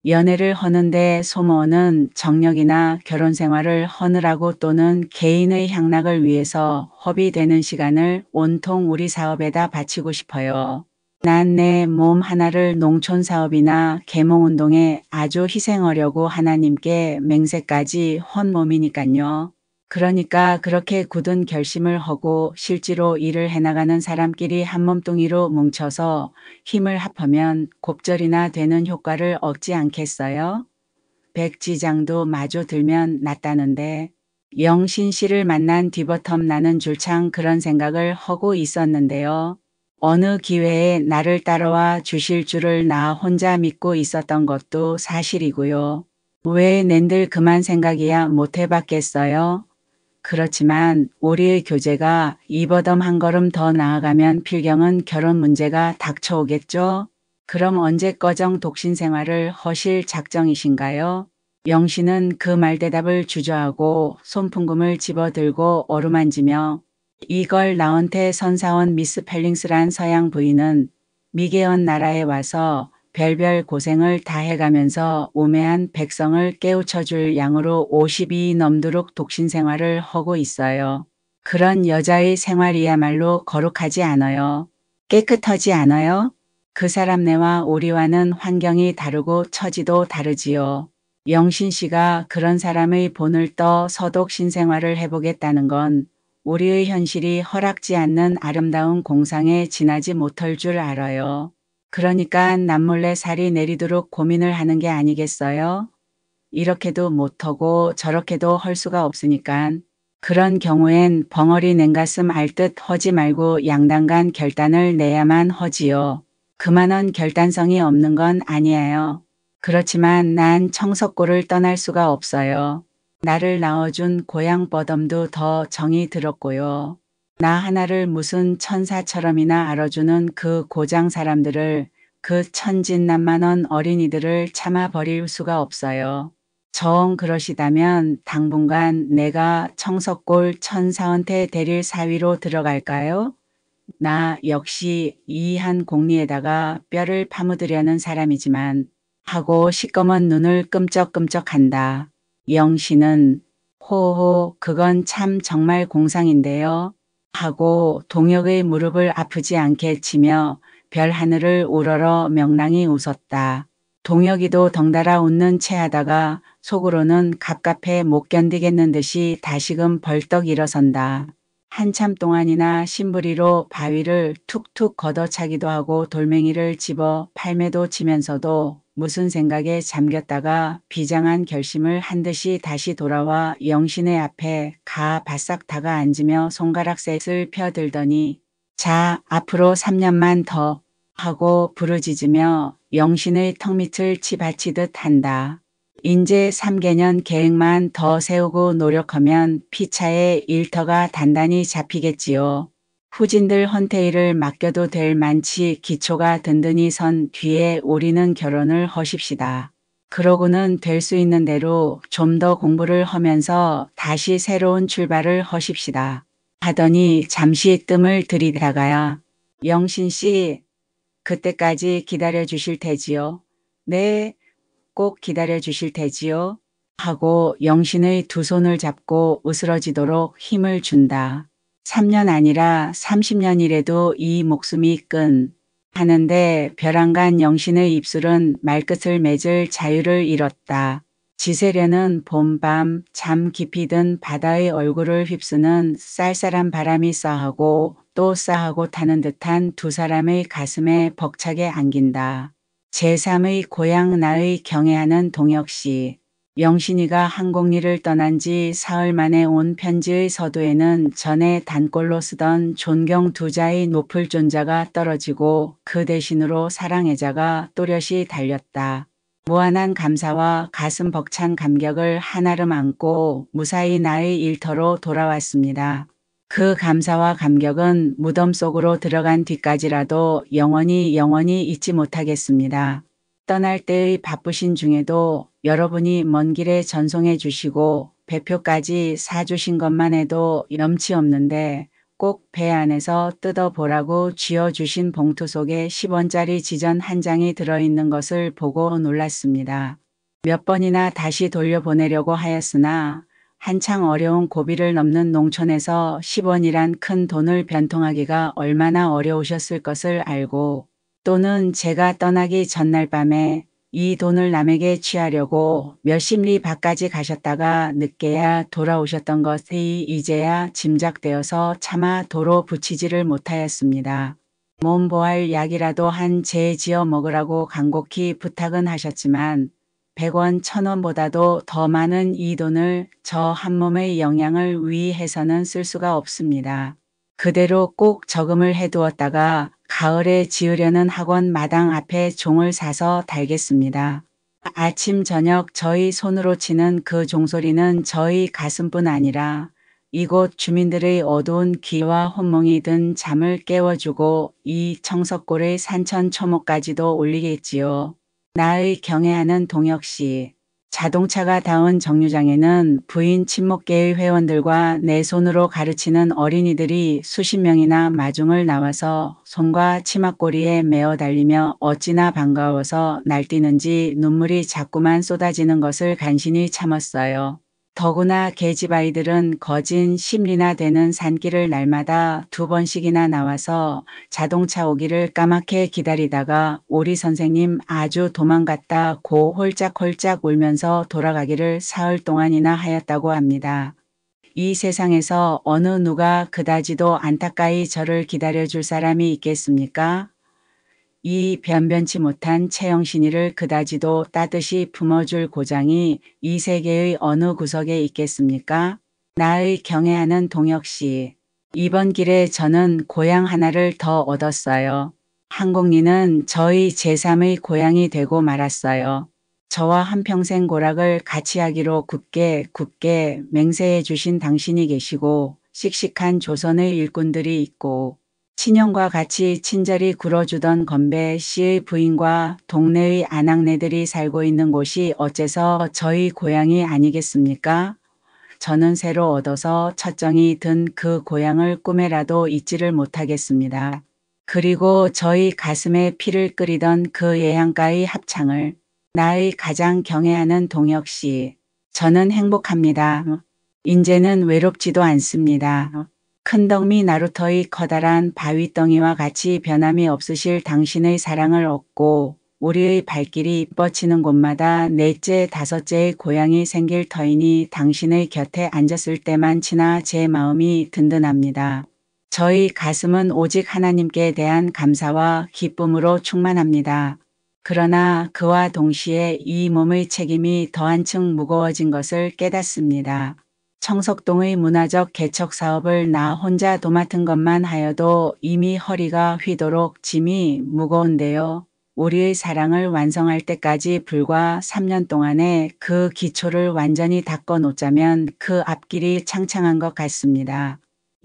연애를 하는데 소모는 정력이나 결혼 생활을 하느라고 또는 개인의 향락을 위해서 허비되는 시간을 온통 우리 사업에다 바치고 싶어요. 난 내 몸 하나를 농촌 사업이나 계몽운동에 아주 희생하려고 하나님께 맹세까지 헌 몸이니깐요. 그러니까 그렇게 굳은 결심을 하고 실제로 일을 해나가는 사람끼리 한 몸뚱이로 뭉쳐서 힘을 합하면 곱절이나 되는 효과를 얻지 않겠어요? 백지장도 마주 들면 낫다는데 영신 씨를 만난 뒤부터 나는 줄창 그런 생각을 하고 있었는데요. 어느 기회에 나를 따라와 주실 줄을 나 혼자 믿고 있었던 것도 사실이고요. 왜 낸들 그만 생각이야 못 해봤겠어요? 그렇지만 우리의 교제가 이버덤 한 걸음 더 나아가면 필경은 결혼 문제가 닥쳐오겠죠? 그럼 언제꺼정 독신 생활을 하실 작정이신가요? 영신은 그 말대답을 주저하고 손풍금을 집어들고 어루만지며 이걸 나한테 선사원 미스 펠링스란 서양 부인은 미개한 나라에 와서 별별 고생을 다 해가면서 우매한 백성을 깨우쳐줄 양으로 50이 넘도록 독신 생활을 하고 있어요. 그런 여자의 생활이야말로 거룩하지 않아요. 깨끗하지 않아요? 그 사람네와 우리와는 환경이 다르고 처지도 다르지요. 영신 씨가 그런 사람의 본을 떠 서독 신생활을 해보겠다는 건 우리의 현실이 허락지 않는 아름다운 공상에 지나지 못할 줄 알아요. 그러니까 남몰래 살이 내리도록 고민을 하는 게 아니겠어요? 이렇게도 못하고 저렇게도 할 수가 없으니깐 그런 경우엔 벙어리 냉가슴 알듯 하지 말고 양단간 결단을 내야만 하지요. 그만한 결단성이 없는 건 아니에요. 그렇지만 난 청석골을 떠날 수가 없어요. 나를 낳아준 고향 버덤도 더 정이 들었고요. 나 하나를 무슨 천사처럼이나 알아주는 그 고장 사람들을 그 천진난만한 어린이들을 참아 버릴 수가 없어요. 정 그러시다면 당분간 내가 청석골 천사한테 데릴 사위로 들어갈까요? 나 역시 이한 공리에다가 뼈를 파묻으려는 사람이지만 하고 시꺼먼 눈을 끔쩍끔쩍한다. 영신은 호호 그건 참 정말 공상인데요. 하고 동혁의 무릎을 아프지 않게 치며 별 하늘을 우러러 명랑히 웃었다. 동혁이도 덩달아 웃는 체하다가 속으로는 갑갑해 못 견디겠는 듯이 다시금 벌떡 일어선다. 한참 동안이나 심부리로 바위를 툭툭 걷어차기도 하고 돌멩이를 집어 팔매도 치면서도 무슨 생각에 잠겼다가 비장한 결심을 한 듯이 다시 돌아와 영신의 앞에 가 바싹 다가 앉으며 손가락 셋을 펴들더니 자 앞으로 3년만 더 하고 부르짖으며 영신의 턱밑을 치받치듯 한다. 인제 3개년 계획만 더 세우고 노력하면 피차에 일터가 단단히 잡히겠지요. 후진들 헌태일을 맡겨도 될 만치 기초가 든든히 선 뒤에 우리는 결혼을 하십시다. 그러고는 될 수 있는 대로 좀 더 공부를 하면서 다시 새로운 출발을 하십시다. 하더니 잠시 뜸을 들이다가야 영신씨 그때까지 기다려 주실 테지요. 네. 꼭 기다려 주실 테지요. 하고 영신의 두 손을 잡고 으스러지도록 힘을 준다. 3년 아니라 30년이라도 이 목숨이 끈 하는데 벼랑간 영신의 입술은 말끝을 맺을 자유를 잃었다. 지새려는 봄밤 잠 깊이 든 바다의 얼굴을 휩쓰는 쌀쌀한 바람이 싸하고 또 싸하고 타는 듯한 두 사람의 가슴에 벅차게 안긴다. 제3의 고향 나의 경애하는 동혁씨. 영신이가 항공리를 떠난 지 사흘 만에 온 편지의 서두에는 전에 단골로 쓰던 존경 두 자의 높을 존자가 떨어지고 그 대신으로 사랑애자가 또렷이 달렸다. 무한한 감사와 가슴 벅찬 감격을 한아름 안고 무사히 나의 일터로 돌아왔습니다. 그 감사와 감격은 무덤 속으로 들어간 뒤까지라도 영원히 잊지 못하겠습니다. 떠날 때의 바쁘신 중에도 여러분이 먼 길에 전송해 주시고 배표까지 사주신 것만 해도 염치 없는데 꼭 배 안에서 뜯어보라고 쥐어주신 봉투 속에 10원짜리 지전 한 장이 들어있는 것을 보고 놀랐습니다. 몇 번이나 다시 돌려보내려고 하였으나 한창 어려운 고비를 넘는 농촌에서 10원이란 큰 돈을 변통하기가 얼마나 어려우셨을 것을 알고, 또는 제가 떠나기 전날 밤에 이 돈을 남에게 취하려고 몇십 리 밖까지 가셨다가 늦게야 돌아오셨던 것이 이제야 짐작되어서 차마 도로 붙이지를 못하였습니다. 몸보할 약이라도 한 재 지어 먹으라고 간곡히 부탁은 하셨지만 100원, 1000원보다도 더 많은 이 돈을 저 한 몸의 영양을 위해서는 쓸 수가 없습니다. 그대로 꼭 저금을 해두었다가 가을에 지으려는 학원 마당 앞에 종을 사서 달겠습니다. 아침 저녁 저희 손으로 치는 그 종소리는 저희 가슴뿐 아니라 이곳 주민들의 어두운 귀와 혼몽이 든 잠을 깨워주고 이 청석골의 산천초목까지도 울리겠지요. 나의 경애하는 동혁씨. 자동차가 닿은 정류장에는 부인 친목계의 회원들과 내 손으로 가르치는 어린이들이 수십 명이나 마중을 나와서 손과 치맛꼬리에 메어 달리며 어찌나 반가워서 날뛰는지 눈물이 자꾸만 쏟아지는 것을 간신히 참았어요. 더구나 계집 아이들은 거진 10리나 되는 산길을 날마다 2번씩이나 나와서 자동차 오기를 까맣게 기다리다가 오리 선생님 아주 도망갔다 고 홀짝홀짝 울면서 돌아가기를 사흘 동안이나 하였다고 합니다. 이 세상에서 어느 누가 그다지도 안타까이 저를 기다려줄 사람이 있겠습니까? 이 변변치 못한 채영신이를 그다지도 따뜻이 품어줄 고장이 이 세계의 어느 구석에 있겠습니까? 나의 경애하는 동혁씨. 이번 길에 저는 고향 하나를 더 얻었어요. 한곡리는 저희 제3의 고향이 되고 말았어요. 저와 한평생 고락을 같이 하기로 굳게 맹세해 주신 당신이 계시고 씩씩한 조선의 일꾼들이 있고 친형과 같이 친절히 굴어주던 건배 씨의 부인과 동네의 아낙네들이 살고 있는 곳이 어째서 저희 고향이 아니겠습니까? 저는 새로 얻어서 첫정이 든 그 고향을 꿈에라도 잊지를 못하겠습니다. 그리고 저희 가슴에 피를 끓이던 그 예향가의 합창을. 나의 가장 경애하는 동혁씨. 저는 행복합니다. 인제는 외롭지도 않습니다. 큰덩미 나루터의 커다란 바위덩이와 같이 변함이 없으실 당신의 사랑을 얻고 우리의 발길이 뻗치는 곳마다 넷째 다섯째의 고향이 생길 터이니 당신의 곁에 앉았을 때만치나 제 마음이 든든합니다. 저희 가슴은 오직 하나님께 대한 감사와 기쁨으로 충만합니다. 그러나 그와 동시에 이 몸의 책임이 더 한층 무거워진 것을 깨닫습니다. 청석동의 문화적 개척 사업을 나 혼자 도맡은 것만 하여도 이미 허리가 휘도록 짐이 무거운데요. 우리의 사랑을 완성할 때까지 불과 3년 동안에 그 기초를 완전히 닦아 놓자면 그 앞길이 창창한 것 같습니다.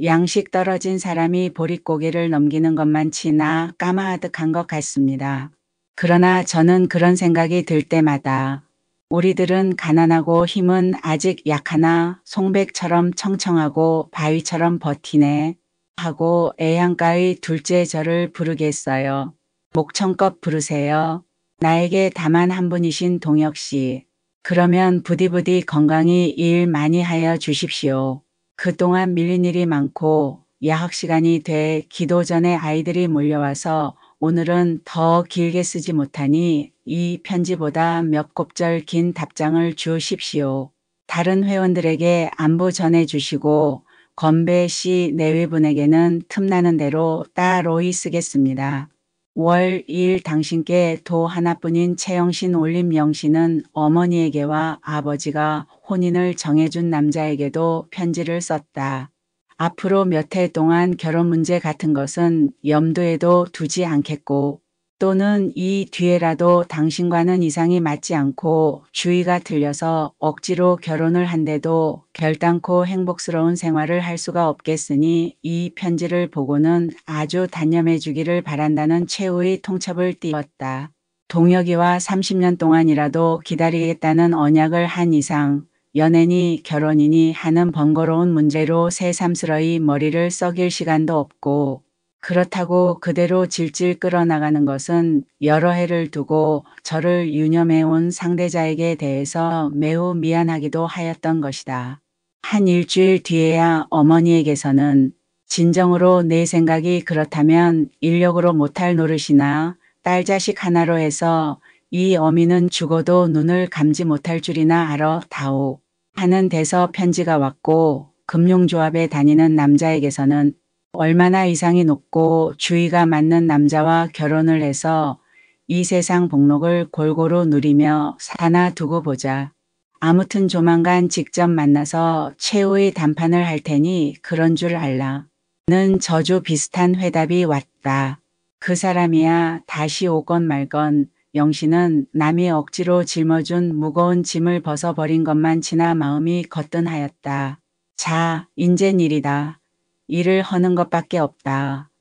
양식 떨어진 사람이 보릿고개를 넘기는 것만치나 까마득한 것 같습니다. 그러나 저는 그런 생각이 들 때마다 우리들은 가난하고 힘은 아직 약하나 송백처럼 청청하고 바위처럼 버티네 하고 애양가의 둘째 절을 부르겠어요. 목청껏 부르세요. 나에게 다만 한 분이신 동혁씨. 그러면 부디부디 건강히 일 많이 하여 주십시오. 그동안 밀린 일이 많고 야학 시간이 돼 기도 전에 아이들이 몰려와서 오늘은 더 길게 쓰지 못하니 이 편지보다 몇 곱절 긴 답장을 주십시오. 다른 회원들에게 안부 전해주시고 건배 씨 내외분에게는 틈나는 대로 따로이 쓰겠습니다. 월 2일 당신께 도 하나뿐인 채영신 올림 영신은 어머니에게와 아버지가 혼인을 정해준 남자에게도 편지를 썼다. 앞으로 몇 해 동안 결혼 문제 같은 것은 염두에도 두지 않겠고 또는 이 뒤에라도 당신과는 이상이 맞지 않고 주의가 틀려서 억지로 결혼을 한데도 결단코 행복스러운 생활을 할 수가 없겠으니 이 편지를 보고는 아주 단념해 주기를 바란다는 최후의 통첩을 띄웠다. 동혁이와 30년 동안이라도 기다리겠다는 언약을 한 이상 연애니 결혼이니 하는 번거로운 문제로 새삼스러이 머리를 썩일 시간도 없고 그렇다고 그대로 질질 끌어나가는 것은 여러 해를 두고 저를 유념해온 상대자에게 대해서 매우 미안하기도 하였던 것이다. 한 일주일 뒤에야 어머니에게서는 진정으로 내 생각이 그렇다면 인력으로 못할 노릇이나 딸 자식 하나로 해서 이 어미는 죽어도 눈을 감지 못할 줄이나 알아 다오 하는 대서 편지가 왔고 금융조합에 다니는 남자에게서는 얼마나 이상이 높고 주의가 맞는 남자와 결혼을 해서 이 세상 복록을 골고루 누리며 사나 두고 보자. 아무튼 조만간 직접 만나서 최후의談판을 할 테니 그런 줄 알라. 는 저주 비슷한 회답이 왔다. 그 사람이야 다시 오건 말건 영신은 남이 억지로 짊어준 무거운 짐을 벗어버린 것만 지나 마음이 거뜬하였다. 자, 인젠 일이다. 일을 하는 것밖에 없다.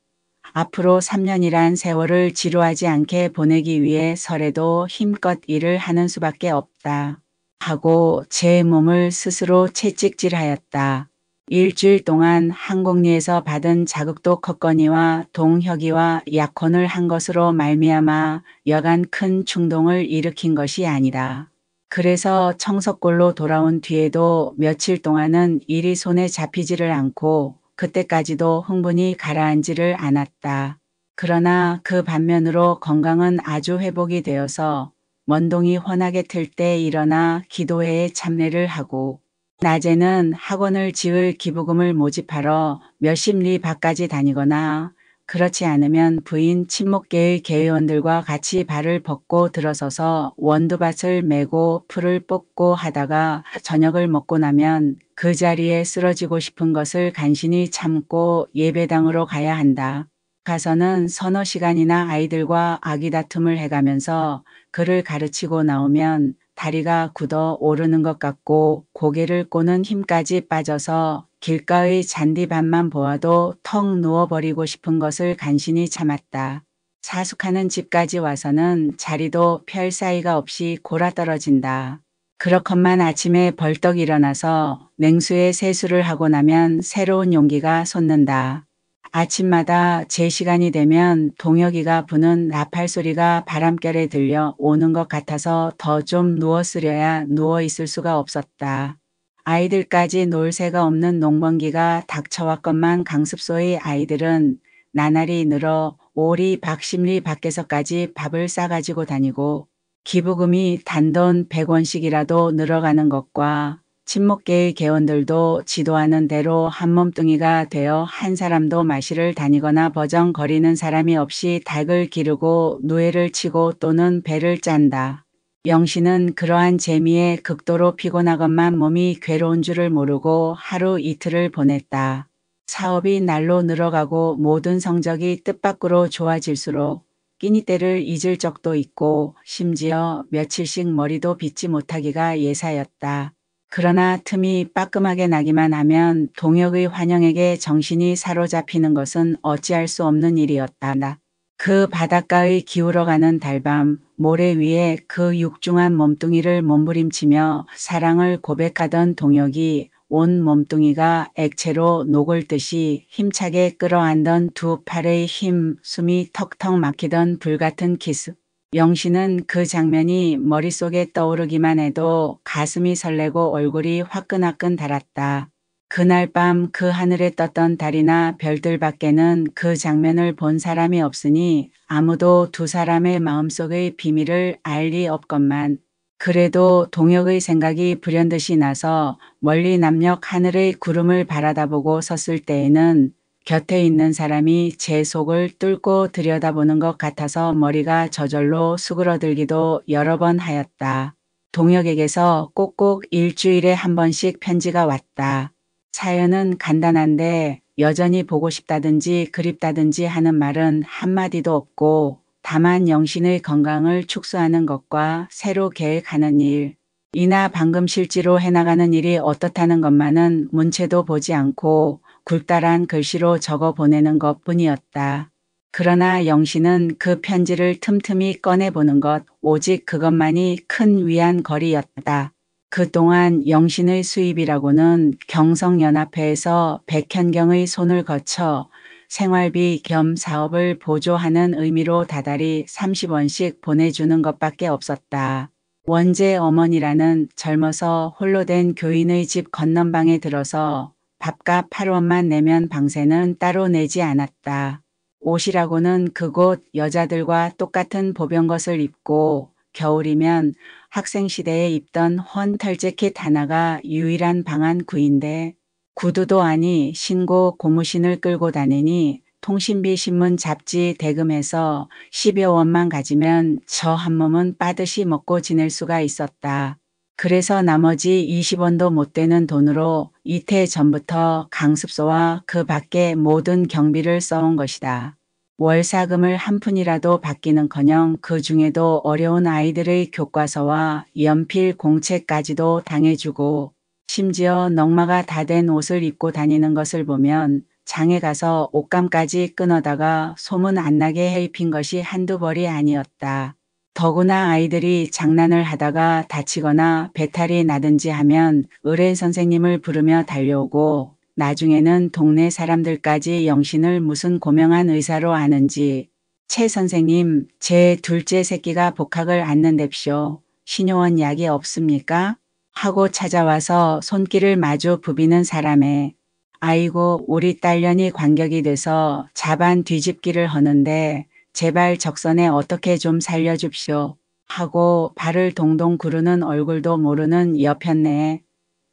앞으로 3년이란 세월을 지루하지 않게 보내기 위해 설에도 힘껏 일을 하는 수밖에 없다. 하고 제 몸을 스스로 채찍질하였다. 일주일 동안 항공리에서 받은 자극도 컸거니와 동혁이와 약혼을 한 것으로 말미암아 여간 큰 충동을 일으킨 것이 아니다. 그래서 청석골로 돌아온 뒤에도 며칠 동안은 일이 손에 잡히지를 않고 그때까지도 흥분이 가라앉지를 않았다. 그러나 그 반면으로 건강은 아주 회복이 되어서 먼동이 환하게 틀 때 일어나 기도회에 참례를 하고 낮에는 학원을 지을 기부금을 모집하러 몇십 리 밖까지 다니거나 그렇지 않으면 부인 친목계의 계회원들과 같이 발을 벗고 들어서서 원두밭을 메고 풀을 뽑고 하다가 저녁을 먹고 나면 그 자리에 쓰러지고 싶은 것을 간신히 참고 예배당으로 가야 한다. 가서는 서너 시간이나 아이들과 아기다툼을 해가면서 그를 가르치고 나오면 다리가 굳어 오르는 것 같고 고개를 꼬는 힘까지 빠져서 길가의 잔디밭만 보아도 턱 누워버리고 싶은 것을 간신히 참았다. 사숙하는 집까지 와서는 자리도 펼 사이가 없이 골아떨어진다. 그렇건만 아침에 벌떡 일어나서 냉수에 세수를 하고 나면 새로운 용기가 솟는다. 아침마다 제 시간이 되면 동혁이가 부는 나팔 소리가 바람결에 들려 오는 것 같아서 더 좀 누웠으려야 누워 있을 수가 없었다. 아이들까지 놀 새가 없는 농번기가 닥쳐왔건만 강습소의 아이들은 나날이 늘어 오리 박심리 밖에서까지 밥을 싸가지고 다니고 기부금이 단돈 100원씩이라도 늘어가는 것과 친목계의 개원들도 지도하는 대로 한 몸뚱이가 되어 한 사람도 마시를 다니거나 버정거리는 사람이 없이 닭을 기르고 누에를 치고 또는 배를 짠다. 영신은 그러한 재미에 극도로 피곤하건만 몸이 괴로운 줄을 모르고 하루 이틀을 보냈다. 사업이 날로 늘어가고 모든 성적이 뜻밖으로 좋아질수록 끼니 때를 잊을 적도 있고 심지어 며칠씩 머리도 빗지 못하기가 예사였다. 그러나 틈이 빠끔하게 나기만 하면 동혁의 환영에게 정신이 사로잡히는 것은 어찌할 수 없는 일이었다. 그 바닷가의 기울어가는 달밤 모래 위에 그 육중한 몸뚱이를 몸부림치며 사랑을 고백하던 동혁이 온 몸뚱이가 액체로 녹을 듯이 힘차게 끌어안던 두 팔의 힘, 숨이 턱턱 막히던 불같은 키스. 영신은 그 장면이 머릿속에 떠오르기만 해도 가슴이 설레고 얼굴이 화끈화끈 달았다. 그날 밤 그 하늘에 떴던 달이나 별들 밖에는 그 장면을 본 사람이 없으니 아무도 두 사람의 마음속의 비밀을 알 리 없건만 그래도 동혁의 생각이 불현듯이 나서 멀리 남녘 하늘의 구름을 바라다보고 섰을 때에는 곁에 있는 사람이 제 속을 뚫고 들여다보는 것 같아서 머리가 저절로 수그러들기도 여러 번 하였다. 동혁에게서 꼭꼭 일주일에 한 번씩 편지가 왔다. 사연은 간단한데 여전히 보고 싶다든지 그립다든지 하는 말은 한마디도 없고 다만 영신의 건강을 축소하는 것과 새로 계획하는 일, 이나 방금 실제로 해나가는 일이 어떻다는 것만은 문체도 보지 않고 굴다란 글씨로 적어 보내는 것뿐이었다. 그러나 영신은 그 편지를 틈틈이 꺼내보는 것, 오직 그것만이 큰 위안거리였다. 그동안 영신의 수입이라고는 경성연합회에서 백현경의 손을 거쳐 생활비 겸 사업을 보조하는 의미로 다달이 30원씩 보내주는 것밖에 없었다. 원재 어머니라는 젊어서 홀로 된 교인의 집 건넌방에 들어서 밥값 8원만 내면 방세는 따로 내지 않았다. 옷이라고는 그곳 여자들과 똑같은 보병것을 입고 겨울이면 학생시대에 입던 헌 털재킷 하나가 유일한 방한 구인데 구두도 아니 신고 고무신을 끌고 다니니 통신비 신문 잡지 대금해서 10여 원만 가지면 저 한 몸은 빠듯이 먹고 지낼 수가 있었다. 그래서 나머지 20원도 못 되는 돈으로 이태 전부터 강습소와 그 밖의 모든 경비를 써온 것이다. 월사금을 한 푼이라도 받기는커녕 그 중에도 어려운 아이들의 교과서와 연필 공책까지도 당해주고 심지어 넉마가 다 된 옷을 입고 다니는 것을 보면 장에 가서 옷감까지 끊어다가 소문 안 나게 해 입힌 것이 한두 벌이 아니었다. 더구나 아이들이 장난을 하다가 다치거나 배탈이 나든지 하면 의뢰 선생님을 부르며 달려오고 나중에는 동네 사람들까지 영신을 무슨 고명한 의사로 아는지 최 선생님 제 둘째 새끼가 복학을 안는답쇼. 신요원 약이 없습니까? 하고 찾아와서 손길을 마주 부비는 사람에 아이고 우리 딸년이 관격이 돼서 자반 뒤집기를 하는데 제발 적선에 어떻게 좀 살려줍쇼 하고 발을 동동 구르는 얼굴도 모르는 여편네에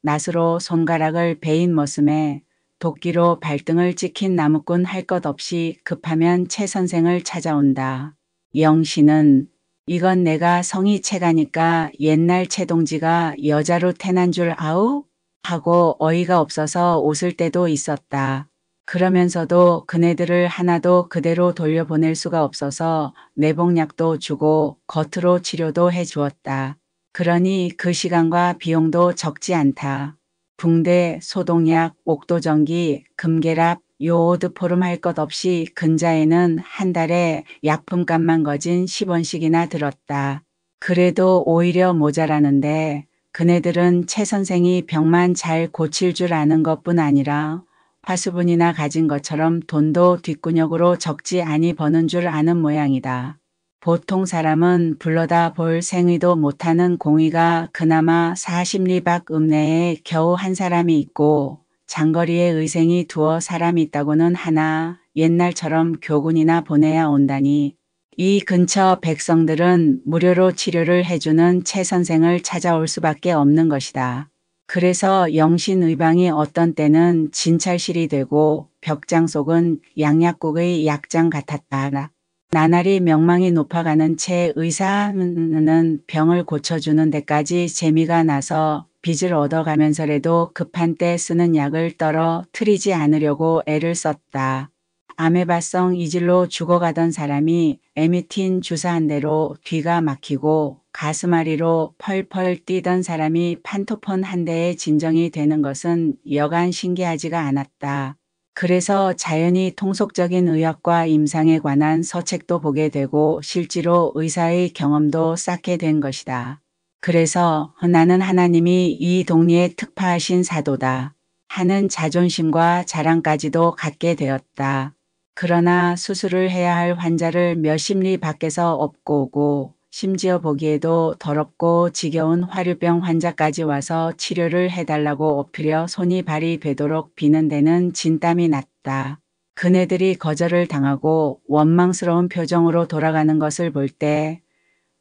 낫으로 손가락을 베인 머슴에 도끼로 발등을 찍힌 나무꾼 할 것 없이 급하면 최 선생을 찾아온다. 영신은 이건 내가 성이 채가니까 옛날 최 동지가 여자로 태난 줄 아우? 하고 어이가 없어서 웃을 때도 있었다. 그러면서도 그네들을 하나도 그대로 돌려보낼 수가 없어서 내복약도 주고 겉으로 치료도 해주었다. 그러니 그 시간과 비용도 적지 않다. 붕대, 소독약, 옥도전기, 금계랍, 요오드포름 할 것 없이 근자에는 한 달에 약품값만 거진 10원씩이나 들었다. 그래도 오히려 모자라는데 그네들은 최 선생이 병만 잘 고칠 줄 아는 것뿐 아니라 화수분이나 가진 것처럼 돈도 뒷구녕으로 적지 아니 버는 줄 아는 모양이다. 보통 사람은 불러다 볼 생의도 못하는 공의가 그나마 40리 밖 읍내에 겨우 한 사람이 있고 장거리에 의생이 두어 사람이 있다고는 하나 옛날처럼 교군이나 보내야 온다니 이 근처 백성들은 무료로 치료를 해주는 최 선생을 찾아올 수밖에 없는 것이다. 그래서 영신 의방이 어떤 때는 진찰실이 되고 벽장 속은 양약국의 약장 같았다. 나날이 명망이 높아가는 채 의사는 병을 고쳐주는 데까지 재미가 나서 빚을 얻어가면서라도 급한 때 쓰는 약을 떨어뜨리지 않으려고 애를 썼다. 아메바성 이질로 죽어가던 사람이 에미틴 주사 한 대로 뒤가 막히고 가슴앓이로 펄펄 뛰던 사람이 판토폰 한 대에 진정이 되는 것은 여간 신기하지가 않았다. 그래서 자연히 통속적인 의학과 임상에 관한 서책도 보게 되고 실제로 의사의 경험도 쌓게 된 것이다. 그래서 나는 하나님이 이 동리에 특파하신 사도다 하는 자존심과 자랑까지도 갖게 되었다. 그러나 수술을 해야 할 환자를 몇십 리 밖에서 업고 오고 심지어 보기에도 더럽고 지겨운 화류병 환자까지 와서 치료를 해달라고 엎으려 손이 발이 되도록 비는 데는 진땀이 났다. 그네들이 거절을 당하고 원망스러운 표정으로 돌아가는 것을 볼 때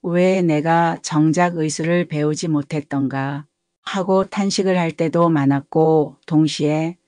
왜 내가 정작 의술을 배우지 못했던가 하고 탄식을 할 때도 많았고 동시에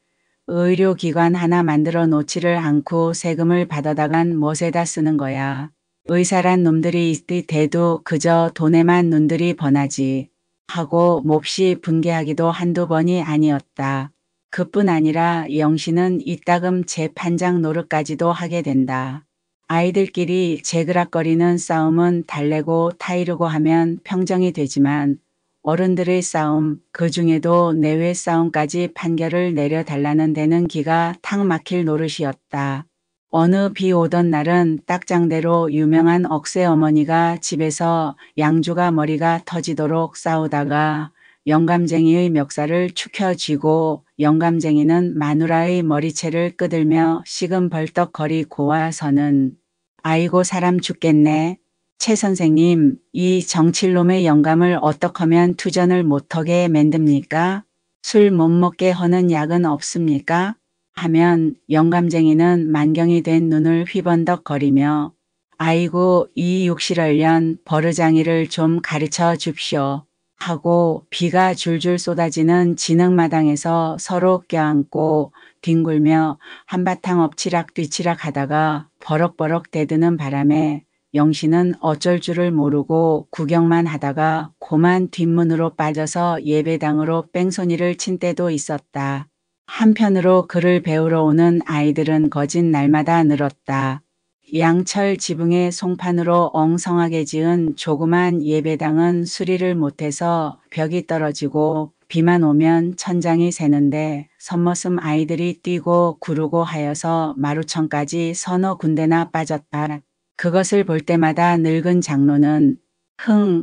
의료기관 하나 만들어 놓지를 않고 세금을 받아다간 못에다 쓰는 거야. 의사란 놈들이 있디 대도 그저 돈에만 눈들이 번하지 하고 몹시 분개하기도 한두 번이 아니었다. 그뿐 아니라 영신은 이따금 재판장 노릇까지도 하게 된다. 아이들끼리 재그락거리는 싸움은 달래고 타이르고 하면 평정이 되지만 어른들의 싸움, 그 중에도 내외 싸움까지 판결을 내려달라는 데는 기가 탁 막힐 노릇이었다. 어느 비 오던 날은 딱장대로 유명한 억새 어머니가 집에서 양주가 머리가 터지도록 싸우다가 영감쟁이의 멱살을 축혀 쥐고 영감쟁이는 마누라의 머리채를 끄들며 시금벌떡거리 고와서는 아이고 사람 죽겠네. 최 선생님, 이 정칠놈의 영감을 어떡하면 투전을 못하게 만듭니까? 술 못 먹게 하는 약은 없습니까? 하면 영감쟁이는 만경이 된 눈을 휘번덕거리며 아이고 이 육실얼련 버르장이를 좀 가르쳐 줍쇼 하고 비가 줄줄 쏟아지는 진흙마당에서 서로 껴안고 뒹굴며 한바탕 엎치락 뒤치락 하다가 버럭버럭 대드는 바람에 영신은 어쩔 줄을 모르고 구경만 하다가 고만 뒷문으로 빠져서 예배당으로 뺑소니를 친 때도 있었다. 한편으로 그를 배우러 오는 아이들은 거진 날마다 늘었다. 양철 지붕의 송판으로 엉성하게 지은 조그만 예배당은 수리를 못해서 벽이 떨어지고 비만 오면 천장이 새는데 선머슴 아이들이 뛰고 구르고 하여서 마루천까지 서너 군데나 빠졌다. 그것을 볼 때마다 늙은 장로는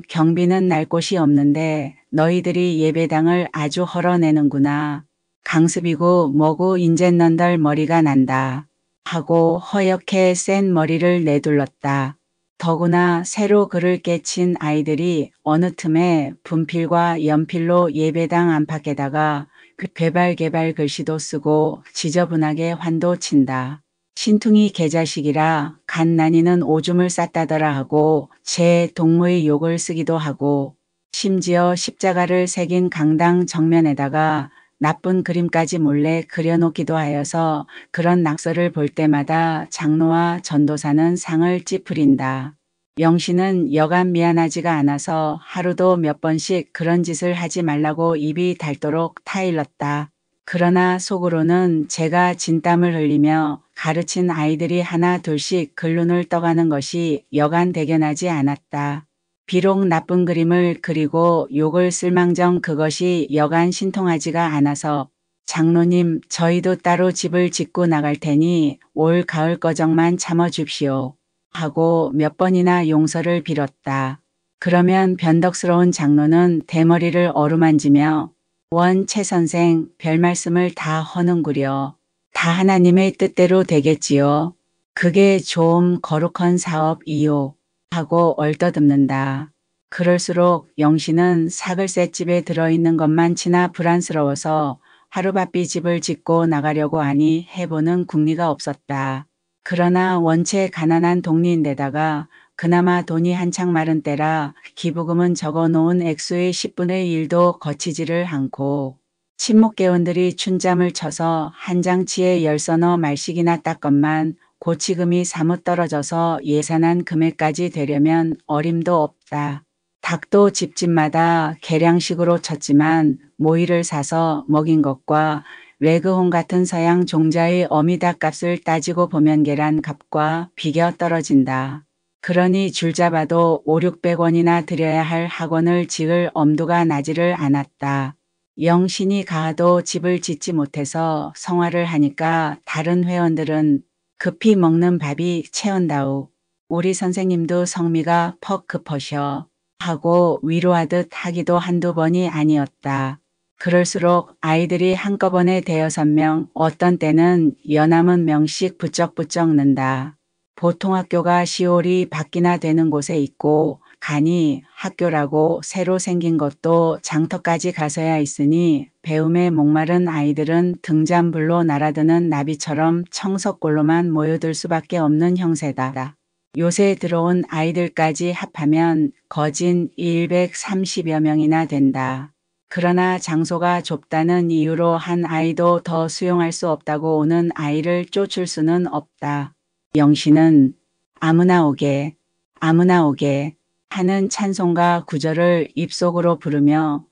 경비는 날 곳이 없는데 너희들이 예배당을 아주 헐어내는구나. 강습이고 뭐고 인젠 넌덜 머리가 난다. 하고 허옇게 센 머리를 내둘렀다. 더구나 새로 글을 깨친 아이들이 어느 틈에 분필과 연필로 예배당 안팎에다가 그 개발개발 글씨도 쓰고 지저분하게 환도 친다. 신퉁이 개자식이라 갓난이는 오줌을 쌌다더라 하고 제 동무의 욕을 쓰기도 하고 심지어 십자가를 새긴 강당 정면에다가 나쁜 그림까지 몰래 그려놓기도 하여서 그런 낙서를 볼 때마다 장로와 전도사는 상을 찌푸린다. 영신은 여간 미안하지가 않아서 하루도 몇 번씩 그런 짓을 하지 말라고 입이 닳도록 타일렀다. 그러나 속으로는 제가 진땀을 흘리며 가르친 아이들이 하나 둘씩 글눈을 떠가는 것이 여간 대견하지 않았다. 비록 나쁜 그림을 그리고 욕을 쓸망정 그것이 여간 신통하지가 않아서 장로님 저희도 따로 집을 짓고 나갈 테니 올 가을 거정만 참아 줍시오 하고 몇 번이나 용서를 빌었다. 그러면 변덕스러운 장로는 대머리를 어루만지며 원 최 선생 별 말씀을 다 허는구려. 다 하나님의 뜻대로 되겠지요. 그게 좀 거룩한 사업이요. 하고 얼떠듬는다. 그럴수록 영신은 사글셋집에 들어있는 것만치나 불안스러워서 하루바삐 집을 짓고 나가려고 하니 해보는 궁리가 없었다. 그러나 원체 가난한 동리인데다가 그나마 돈이 한창 마른 때라 기부금은 적어놓은 액수의 10분의 1도 거치지를 않고 친목계원들이 춘잠을 쳐서 한 장치에 열서너 말씩이나 땄건만 고치금이 사뭇 떨어져서 예산한 금액까지 되려면 어림도 없다. 닭도 집집마다 계량식으로 쳤지만 모이를 사서 먹인 것과 외그홍 같은 서양 종자의 어미닭 값을 따지고 보면 계란 값과 비겨 떨어진다. 그러니 줄 잡아도 5,600원이나 들여야 할 학원을 지을 엄두가 나지를 않았다. 영신이 가도 집을 짓지 못해서 성화를 하니까 다른 회원들은 급히 먹는 밥이 체온다우. 우리 선생님도 성미가 퍽 급하셔. 하고 위로하듯 하기도 한두 번이 아니었다. 그럴수록 아이들이 한꺼번에 대여섯 명, 어떤 때는 연함은 명씩 부쩍부쩍 는다. 보통 학교가 10월이 밖이나 되는 곳에 있고 가니 학교라고 새로 생긴 것도 장터까지 가서야 있으니 배움에 목마른 아이들은 등잔불로 날아드는 나비처럼 청석골로만 모여들 수밖에 없는 형세다. 요새 들어온 아이들까지 합하면 거진 130여 명이나 된다. 그러나 장소가 좁다는 이유로 한 아이도 더 수용할 수 없다고 오는 아이를 쫓을 수는 없다. 영신은 아무나 오게 아무나 오게 하는 찬송가 구절을 입속으로 부르며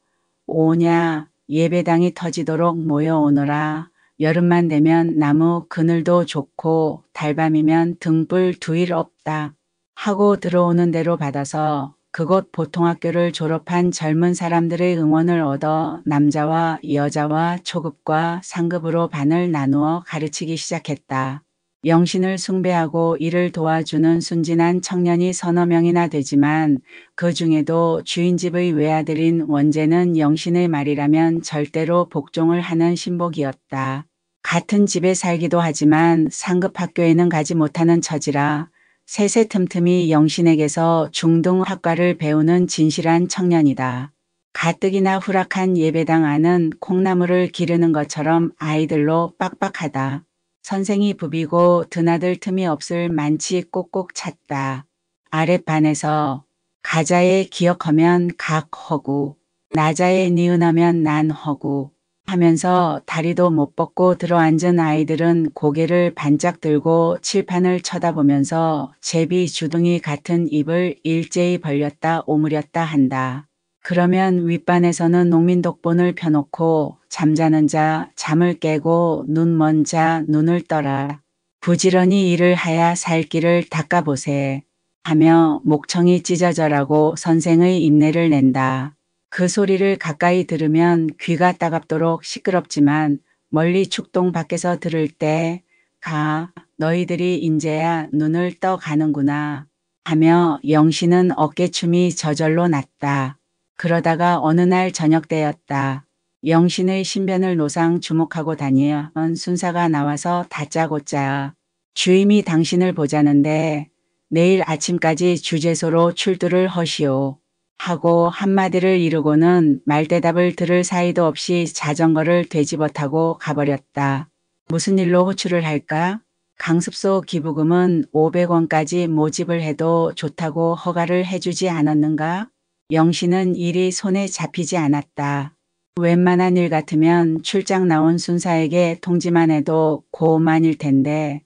오냐 예배당이 터지도록 모여오너라. 여름만 되면 나무 그늘도 좋고 달밤이면 등불 두일 없다 하고 들어오는 대로 받아서 그곳 보통학교를 졸업한 젊은 사람들의 응원을 얻어 남자와 여자와 초급과 상급으로 반을 나누어 가르치기 시작했다. 영신을 숭배하고 이를 도와주는 순진한 청년이 서너 명이나 되지만 그 중에도 주인집의 외아들인 원재는 영신의 말이라면 절대로 복종을 하는 신복이었다. 같은 집에 살기도 하지만 상급 학교에는 가지 못하는 처지라 세세 틈틈이 영신에게서 중등학과를 배우는 진실한 청년이다. 가뜩이나 후락한 예배당 안은 콩나물을 기르는 것처럼 아이들로 빡빡하다. 선생이 부비고 드나들 틈이 없을 만치 꼭꼭 찼다. 아랫반에서 가자에 기억하면 각허구, 나자에 니은하면 난허구 하면서 다리도 못 뻗고 들어앉은 아이들은 고개를 반짝 들고 칠판을 쳐다보면서 제비 주둥이 같은 입을 일제히 벌렸다 오므렸다 한다. 그러면 윗반에서는 농민독본을 펴놓고 잠자는 자 잠을 깨고 눈 먼 자 눈을 떠라. 부지런히 일을 하야 살 길을 닦아보세. 하며 목청이 찢어져라고 선생의 인내를 낸다. 그 소리를 가까이 들으면 귀가 따갑도록 시끄럽지만 멀리 축동 밖에서 들을 때 가, 너희들이 인제야 눈을 떠 가는구나 하며 영신은 어깨춤이 저절로 났다. 그러다가 어느 날 저녁 때였다. 영신의 신변을 노상 주목하고 다니던 순사가 나와서 다짜고짜 주임이 당신을 보자는데 내일 아침까지 주재소로 출두를 허시오. 하고 한마디를 이르고는 말대답을 들을 사이도 없이 자전거를 되집어 타고 가버렸다. 무슨 일로 호출을 할까? 강습소 기부금은 500원까지 모집을 해도 좋다고 허가를 해주지 않았는가? 영신은 일이 손에 잡히지 않았다. 웬만한 일 같으면 출장 나온 순사에게 통지만 해도 고만일 텐데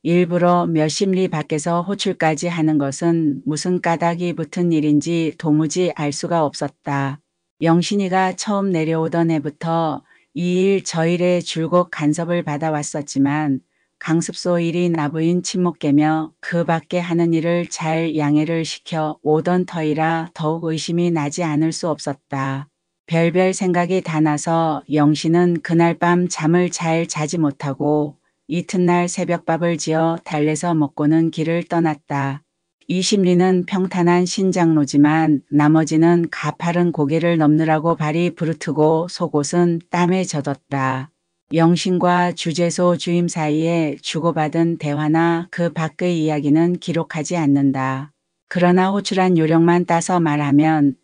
일부러 몇십 리 밖에서 호출까지 하는 것은 무슨 까닭이 붙은 일인지 도무지 알 수가 없었다. 영신이가 처음 내려오던 해부터 이 일 저 일에 줄곧 간섭을 받아왔었지만 강습소 일이 나부인 친목계며 그 밖에 하는 일을 잘 양해를 시켜 오던 터이라 더욱 의심이 나지 않을 수 없었다. 별별 생각이 다 나서 영신은 그날 밤 잠을 잘 자지 못하고 이튿날 새벽밥을 지어 달래서 먹고는 길을 떠났다. 20리는 평탄한 신장로지만 나머지는 가파른 고개를 넘느라고 발이 부르트고 속옷은 땀에 젖었다. 영신과 주재소 주임 사이에 주고받은 대화나 그 밖의 이야기는 기록하지 않는다. 그러나 호출한 요령만 따서 말하면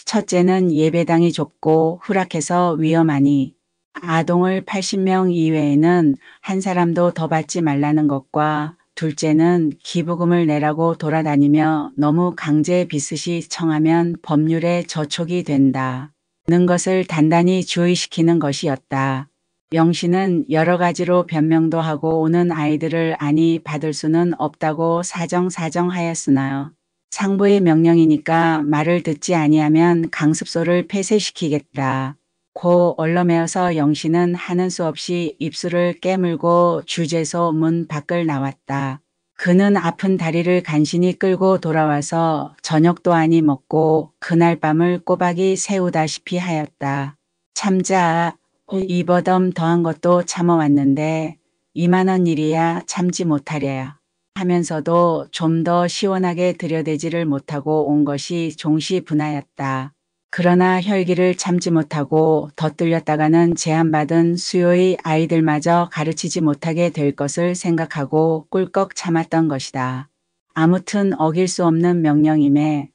첫째는 예배당이 좁고 후락해서 위험하니 아동을 80명 이외에는 한 사람도 더 받지 말라는 것과 둘째는 기부금을 내라고 돌아다니며 너무 강제 비슷이 청하면 법률에 저촉이 된다. 는 것을 단단히 주의시키는 것이었다. 영신은 여러 가지로 변명도 하고 오는 아이들을 안이 받을 수는 없다고 사정하였으나 상부의 명령이니까 말을 듣지 아니하면 강습소를 폐쇄시키겠다. 고 얼렁매어서 영신은 하는 수 없이 입술을 깨물고 주재소 문 밖을 나왔다. 그는 아픈 다리를 간신히 끌고 돌아와서 저녁도 아니 먹고 그날 밤을 꼬박이 새우다시피 하였다. 참자. 이버덤 더한 것도 참아왔는데 2만 원 일이야 참지 못하랴 하면서도 좀 더 시원하게 들여대지를 못하고 온 것이 종시분하였다. 그러나 혈기를 참지 못하고 더 뚫렸다가는 제한받은 수요의 아이들마저 가르치지 못하게 될 것을 생각하고 꿀꺽 참았던 것이다. 아무튼 어길 수 없는 명령임에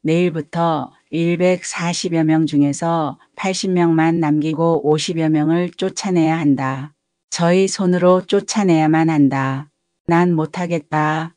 내일부터 140여 명 중에서 80명만 남기고 50여 명을 쫓아내야 한다. 저희 손으로 쫓아내야만 한다. 난 못하겠다.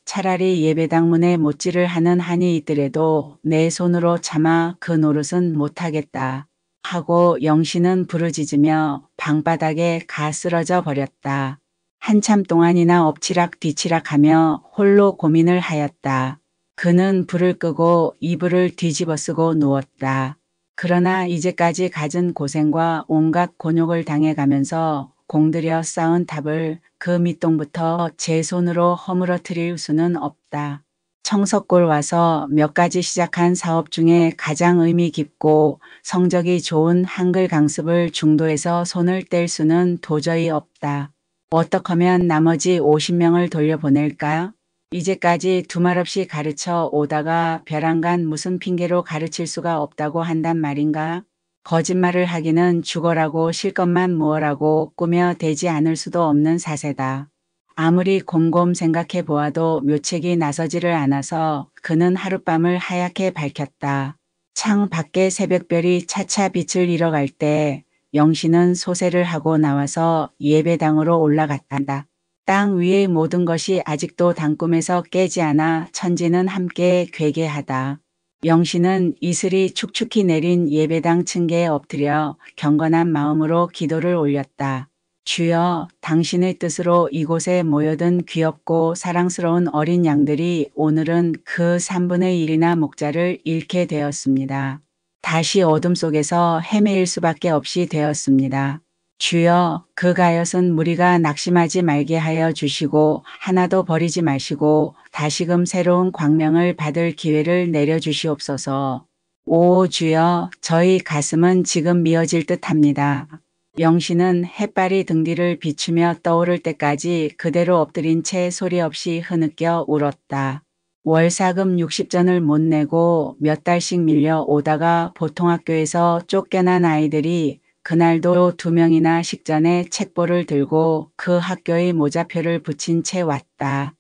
차라리 예배당 문에 못질을 하는 한이 있더라도 내 손으로 참아 그 노릇은 못하겠다. 하고 영신은 부르짖으며 방바닥에 가 쓰러져 버렸다. 한참 동안이나 엎치락 뒤치락하며 홀로 고민을 하였다. 그는 불을 끄고 이불을 뒤집어 쓰고 누웠다. 그러나 이제까지 갖은 고생과 온갖 곤욕을 당해가면서 공들여 쌓은 탑을 그 밑동부터 제 손으로 허물어뜨릴 수는 없다. 청석골 와서 몇 가지 시작한 사업 중에 가장 의미 깊고 성적이 좋은 한글 강습을 중도에서 손을 뗄 수는 도저히 없다. 어떻게 하면 나머지 50명을 돌려보낼까? 이제까지 두말 없이 가르쳐 오다가 벼랑간 무슨 핑계로 가르칠 수가 없다고 한단 말인가? 거짓말을 하기는 죽어라고 실컷만 무어라고 꾸며 되지 않을 수도 없는 사세다. 아무리 곰곰 생각해 보아도 묘책이 나서지를 않아서 그는 하룻밤을 하얗게 밝혔다. 창 밖에 새벽별이 차차 빛을 잃어갈 때 영신은 소세를 하고 나와서 예배당으로 올라갔단다. 땅 위의 모든 것이 아직도 단꿈에서 깨지 않아 천지는 함께 괴괴하다. 영신은 이슬이 축축히 내린 예배당 층계에 엎드려 경건한 마음으로 기도를 올렸다. 주여, 당신의 뜻으로 이곳에 모여든 귀엽고 사랑스러운 어린 양들이 오늘은 그 3분의 1이나 목자를 잃게 되었습니다. 다시 어둠 속에서 헤매일 수밖에 없이 되었습니다. 주여, 그 가엾은 무리가 낙심하지 말게 하여 주시고 하나도 버리지 마시고 다시금 새로운 광명을 받을 기회를 내려주시옵소서. 오 주여, 저희 가슴은 지금 미어질 듯합니다. 영신은 햇발이 등 뒤를 비추며 떠오를 때까지 그대로 엎드린 채 소리 없이 흐느껴 울었다. 월사금 60전을 못 내고 몇 달씩 밀려오다가 보통학교에서 쫓겨난 아이들이 그날도 2명이나 식전에 책보를 들고 그 학교의 모자표를 붙인 채 왔다.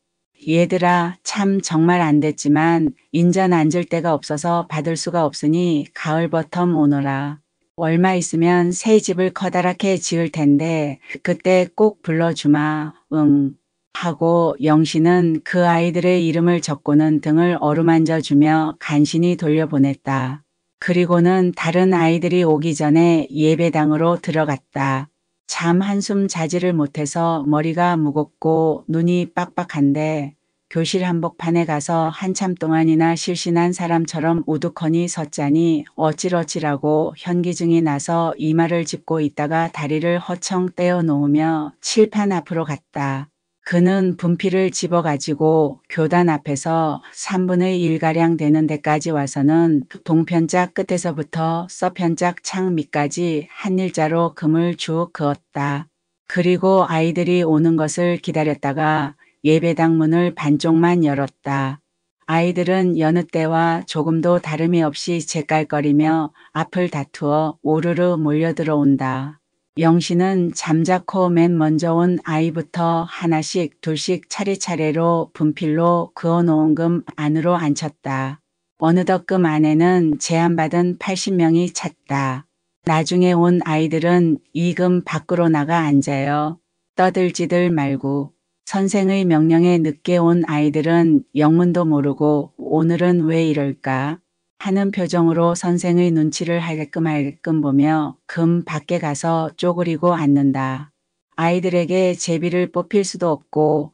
얘들아, 참 정말 안 됐지만 인전 앉을 데가 없어서 받을 수가 없으니 가을버텀 오너라. 얼마 있으면 새 집을 커다랗게 지을 텐데 그때 꼭 불러주마. 응. 하고 영신은 그 아이들의 이름을 적고는 등을 어루만져 주며 간신히 돌려보냈다. 그리고는 다른 아이들이 오기 전에 예배당으로 들어갔다. 잠 한숨 자지를 못해서 머리가 무겁고 눈이 빡빡한데 교실 한복판에 가서 한참 동안이나 실신한 사람처럼 우두커니 섰자니 어찔어찔하고 현기증이 나서 이마를 짚고 있다가 다리를 허청 떼어 놓으며 칠판 앞으로 갔다. 그는 분필을 집어가지고 교단 앞에서 3분의 1가량 되는 데까지 와서는 동편짝 끝에서부터 서편짝 창 밑까지 한 일자로 금을 쭉 그었다. 그리고 아이들이 오는 것을 기다렸다가 예배당 문을 반쪽만 열었다. 아이들은 여느 때와 조금도 다름이 없이 재깔거리며 앞을 다투어 오르르 몰려들어온다. 영신은 잠자코 맨 먼저 온 아이부터 하나씩 둘씩 차례차례로 분필로 그어놓은 금 안으로 앉혔다. 어느덧 금 안에는 제안받은 80명이 찼다. 나중에 온 아이들은 이 금 밖으로 나가 앉아요. 떠들지들 말고. 선생의 명령에 늦게 온 아이들은 영문도 모르고 오늘은 왜 이럴까 하는 표정으로 선생의 눈치를 할끔 보며 금 밖에 가서 쪼그리고 앉는다. 아이들에게 제비를 뽑힐 수도 없고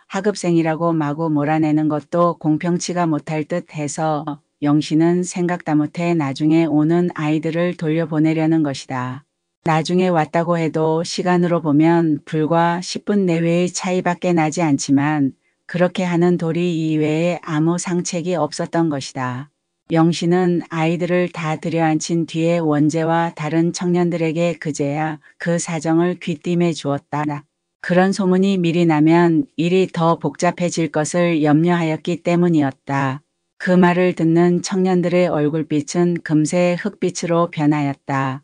하급생이라고 마구 몰아내는 것도 공평치가 못할 듯 해서 영신은 생각다 못해 나중에 오는 아이들을 돌려보내려는 것이다. 나중에 왔다고 해도 시간으로 보면 불과 10분 내외의 차이밖에 나지 않지만 그렇게 하는 도리 이외에 아무 상책이 없었던 것이다. 영신은 아이들을 다 들여앉힌 뒤에 원재와 다른 청년들에게 그제야 그 사정을 귀띔해 주었다. 그런 소문이 미리 나면 일이 더 복잡해질 것을 염려하였기 때문이었다. 그 말을 듣는 청년들의 얼굴빛은 금세 흑빛으로 변하였다.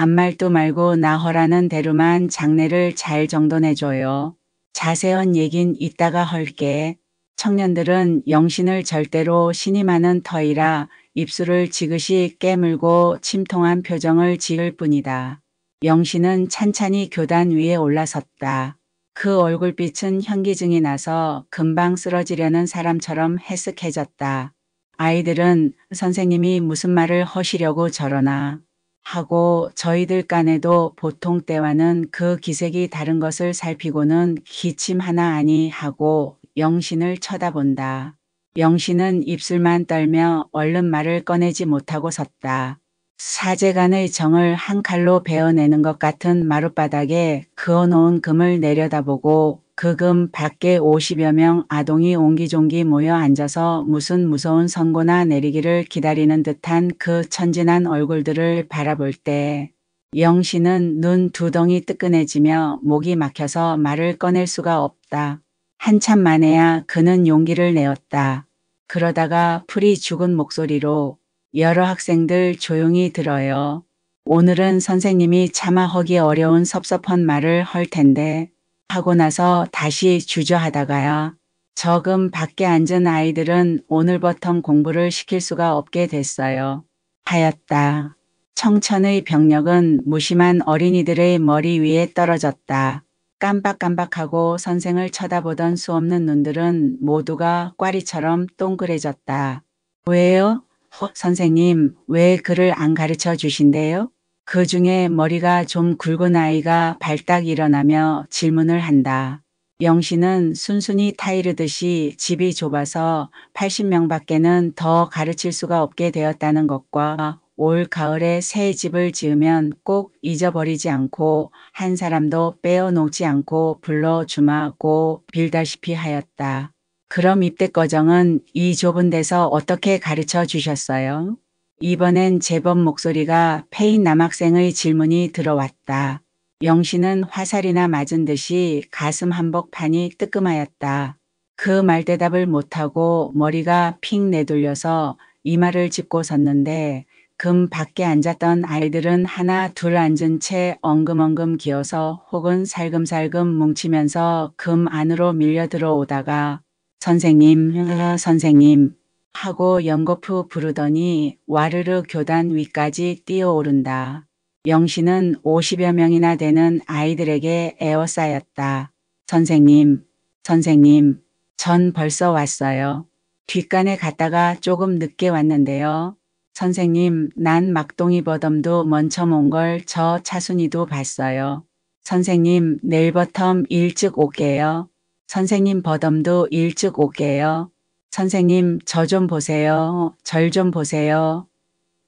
암말도 말고 나 허라는 대로만 장례를 잘 정돈해줘요. 자세한 얘긴 이따가 헐게. 청년들은 영신을 절대로 신임하는 터이라 입술을 지그시 깨물고 침통한 표정을 지을 뿐이다. 영신은 찬찬히 교단 위에 올라섰다. 그 얼굴빛은 현기증이 나서 금방 쓰러지려는 사람처럼 해쓱해졌다. 아이들은 선생님이 무슨 말을 하시려고 저러나 하고 저희들 깐에도 보통 때와는 그 기색이 다른 것을 살피고는 기침 하나 아니 하고 영신을 쳐다본다. 영신은 입술만 떨며 얼른 말을 꺼내지 못하고 섰다. 사제간의 정을 한 칼로 베어내는 것 같은 마룻바닥에 그어놓은 금을 내려다보고 그 금 밖에 50여 명 아동이 옹기종기 모여 앉아서 무슨 무서운 선고나 내리기를 기다리는 듯한 그 천진한 얼굴들을 바라볼 때 영신은 눈 두 덩이 뜨끈해지며 목이 막혀서 말을 꺼낼 수가 없다. 한참 만에야 그는 용기를 내었다. 그러다가 풀이 죽은 목소리로 여러 학생들 조용히 들어요. 오늘은 선생님이 차마 하기 어려운 섭섭한 말을 할 텐데 하고 나서 다시 주저하다가야 저금 밖에 앉은 아이들은 오늘부턴 공부를 시킬 수가 없게 됐어요. 하였다. 청천의 병력은 무심한 어린이들의 머리 위에 떨어졌다. 깜박깜박하고 선생을 쳐다보던 수없는 눈들은 모두가 꽈리처럼 동그래졌다. 왜요? 선생님, 왜 글을 안 가르쳐 주신대요? 그 중에 머리가 좀 굵은 아이가 발딱 일어나며 질문을 한다. 영신은 순순히 타이르듯이 집이 좁아서 80명밖에는 더 가르칠 수가 없게 되었다는 것과 올 가을에 새 집을 지으면 꼭 잊어버리지 않고 한 사람도 빼어놓지 않고 불러주마고 빌다시피 하였다. 그럼 입대 과정은 이 좁은 데서 어떻게 가르쳐 주셨어요? 이번엔 제법 목소리가 패인 남학생의 질문이 들어왔다. 영신은 화살이나 맞은 듯이 가슴 한복판이 뜨끔하였다. 그 말대답을 못하고 머리가 픽 내돌려서 이마를 짚고 섰는데 금 밖에 앉았던 아이들은 하나 둘 앉은 채 엉금엉금 기어서 혹은 살금살금 뭉치면서 금 안으로 밀려 들어오다가 선생님 하고 연거푸 부르더니 와르르 교단 위까지 뛰어오른다. 영신은 50여 명이나 되는 아이들에게 에워싸였다. 선생님, 전 벌써 왔어요. 뒷간에 갔다가 조금 늦게 왔는데요. 선생님, 난 막동이 버덤도 먼저 온 걸 저 차순이도 봤어요. 선생님, 내일부터 일찍 올게요. 선생님 버덤도 일찍 올게요. 선생님, 저 좀 보세요. 절 좀 보세요.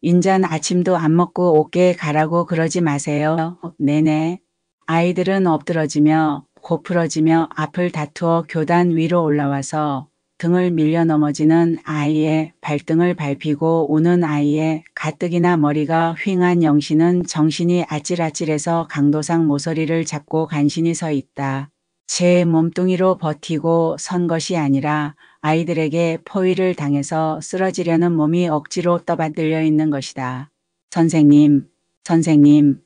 인전 아침도 안 먹고 옷게 가라고 그러지 마세요. 네네. 아이들은 엎드러지며 고풀어지며 앞을 다투어 교단 위로 올라와서 등을 밀려 넘어지는 아이의 발등을 밟히고 우는 아이의 가뜩이나 머리가 휑한 영신은 정신이 아찔아찔해서 강도상 모서리를 잡고 간신히 서 있다. 제 몸뚱이로 버티고 선 것이 아니라 아이들에게 포위를 당해서 쓰러지려는 몸이 억지로 떠받들려 있는 것이다. 선생님.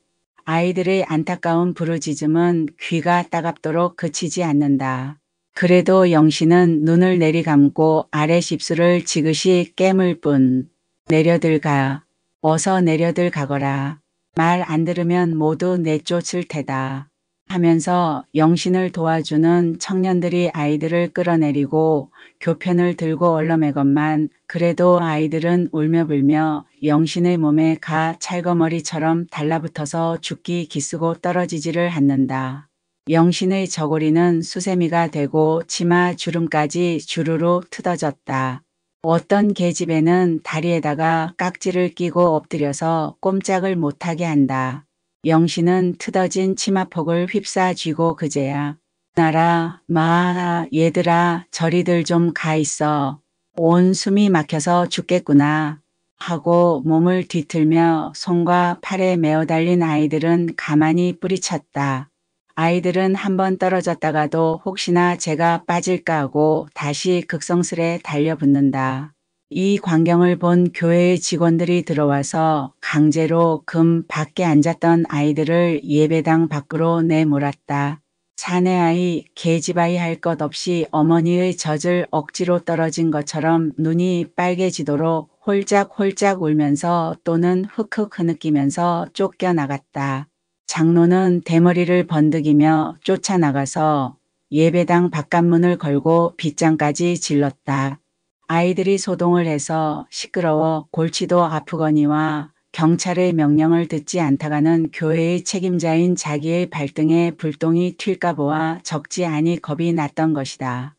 아이들의 안타까운 부르짖음은 귀가 따갑도록 그치지 않는다. 그래도 영신은 눈을 내리감고 아래 입술을 지그시 깨물 뿐. 내려들 가. 어서 내려들 가거라. 말 안 들으면 모두 내쫓을 테다. 하면서 영신을 도와주는 청년들이 아이들을 끌어내리고 교편을 들고 얼러매건만 그래도 아이들은 울며불며 영신의 몸에 가 찰거머리처럼 달라붙어서 죽기 기쓰고 떨어지지를 않는다. 영신의 저고리는 수세미가 되고 치마 주름까지 주르르 트어졌다. 어떤 계집애는 다리에다가 깍지를 끼고 엎드려서 꼼짝을 못하게 한다. 영신은 트어진 치마폭을 휩싸 쥐고 그제야 나라 마 얘들아 저리들 좀 가 있어. 온 숨이 막혀서 죽겠구나 하고 몸을 뒤틀며 손과 팔에 메어 달린 아이들은 가만히 뿌리쳤다. 아이들은 한번 떨어졌다가도 혹시나 제가 빠질까 하고 다시 극성스레 달려붙는다. 이 광경을 본 교회의 직원들이 들어와서 강제로 금 밖에 앉았던 아이들을 예배당 밖으로 내몰았다. 사내아이, 계집아이 할 것 없이 어머니의 젖을 억지로 떨어진 것처럼 눈이 빨개지도록 홀짝홀짝 울면서 또는 흑흑 흐느끼면서 쫓겨나갔다. 장로는 대머리를 번득이며 쫓아나가서 예배당 바깥문을 걸고 빗장까지 질렀다. 아이들이 소동을 해서 시끄러워 골치도 아프거니와 경찰의 명령을 듣지 않다가는 교회의 책임자인 자기의 발등에 불똥이 튈까 보아 적지 않이 겁이 났던 것이다.